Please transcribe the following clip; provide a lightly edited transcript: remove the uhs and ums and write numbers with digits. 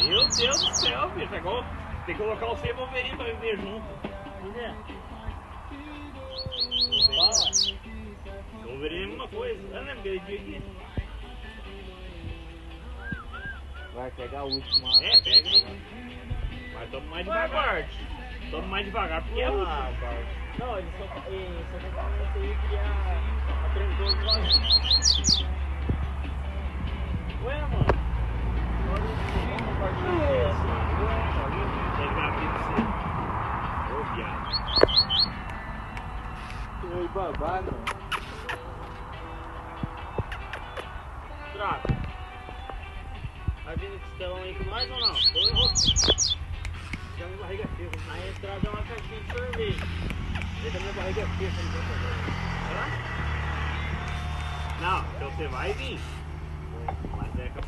Meu Deus do céu, bicho. Agora tem que colocar o Wolverine pra viver junto. Wolverine é a mesma coisa. Eu lembro aquele dia aqui. Vai pegar o último. É, pega aí. Mas toma mais devagar. Toma mais devagar porque é o último. Não, ele só você ia a tranquilo do lado. Ué, mano. Deve abrir pra você. Ô, viado. Oi, babado. Traga. Vai vir esse telão aí com nós ou não? Tem uma barriga seca. Aí entrada é uma caixinha de sorvete. Deixa a minha barriga seca. Não, então você vai vir. Mas é capaz.